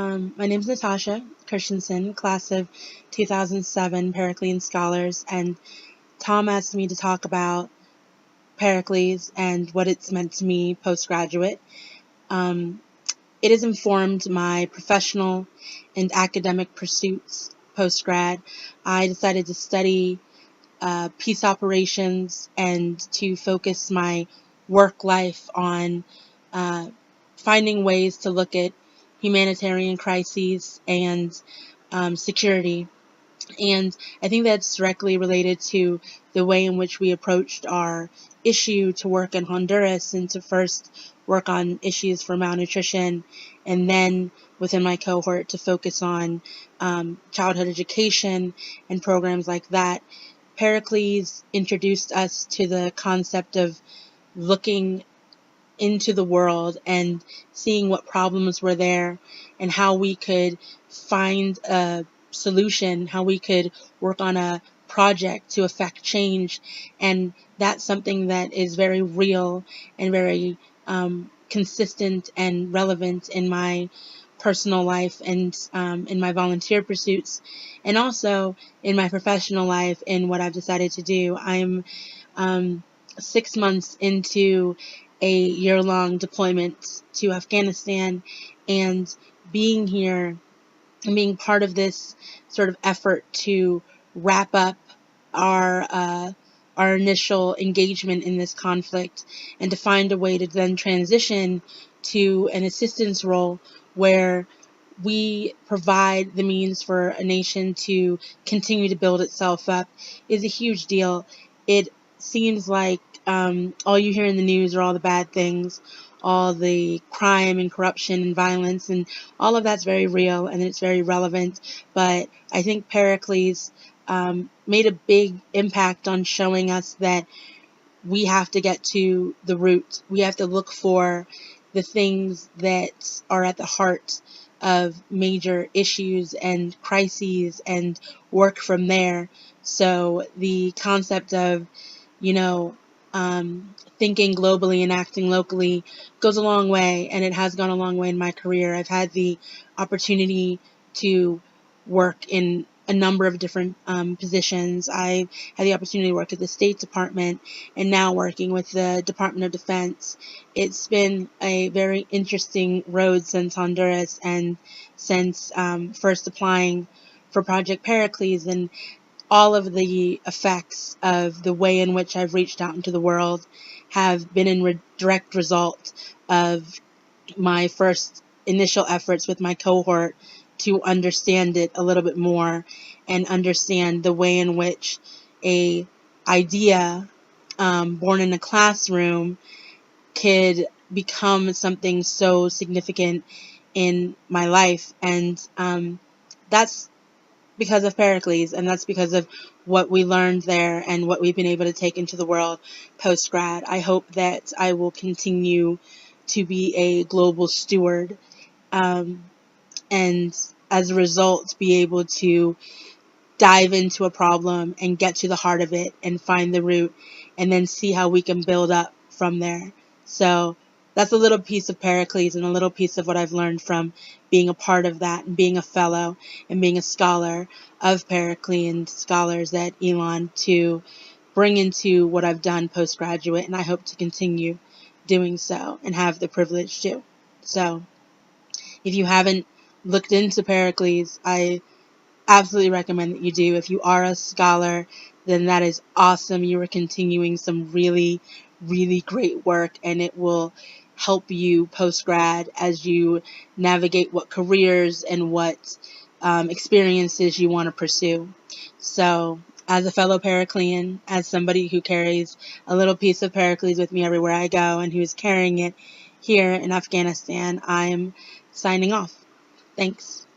My name is Natasha Christensen, class of 2007 Periclean Scholars, and Tom asked me to talk about Pericles and what it's meant to me postgraduate. It has informed my professional and academic pursuits postgrad. I decided to study peace operations and to focus my work life on finding ways to look at humanitarian crises and security. And I think that's directly related to the way in which we approached our issue to work in Honduras, and to first work on issues for malnutrition, and then within my cohort to focus on childhood education and programs like that. Pericles introduced us to the concept of looking into the world and seeing what problems were there and how we could find a solution, how we could work on a project to affect change. And that's something that is very real and very consistent and relevant in my personal life and in my volunteer pursuits, and also in my professional life in what I've decided to do. I'm 6 months into a year-long deployment to Afghanistan, and being here and being part of this sort of effort to wrap up our initial engagement in this conflict, and to find a way to then transition to an assistance role where we provide the means for a nation to continue to build itself up, is a huge deal. It seems like all you hear in the news are all the bad things, all the crime and corruption and violence, and all of that's very real and it's very relevant. But I think Pericles made a big impact on showing us that we have to get to the root. We have to look for the things that are at the heart of major issues and crises and work from there. So the concept of, thinking globally and acting locally goes a long way, and it has gone a long way in my career. I've had the opportunity to work in a number of different positions. I had the opportunity to work at the State Department, and now working with the Department of Defense. It's been a very interesting road since Honduras and since first applying for Project Pericles, and all of the effects of the way in which I've reached out into the world have been in direct result of my first initial efforts with my cohort to understand it a little bit more and understand the way in which a idea born in a classroom could become something so significant in my life. And that's because of Pericles, and that's because of what we learned there and what we've been able to take into the world post-grad. I hope that I will continue to be a global steward, and as a result be able to dive into a problem and get to the heart of it and find the root, and then see how we can build up from there. So that's a little piece of Pericles and a little piece of what I've learned from being a part of that and being a fellow and being a scholar of Periclean Scholars at Elon, to bring into what I've done postgraduate, and I hope to continue doing so and have the privilege to. So if you haven't looked into Pericles, I absolutely recommend that you do. If you are a scholar, then that is awesome. You are continuing some really, really great work, and it will help you post-grad as you navigate what careers and what experiences you want to pursue. So, as a fellow Periclean, as somebody who carries a little piece of Pericles with me everywhere I go and who is carrying it here in Afghanistan, I'm signing off. Thanks.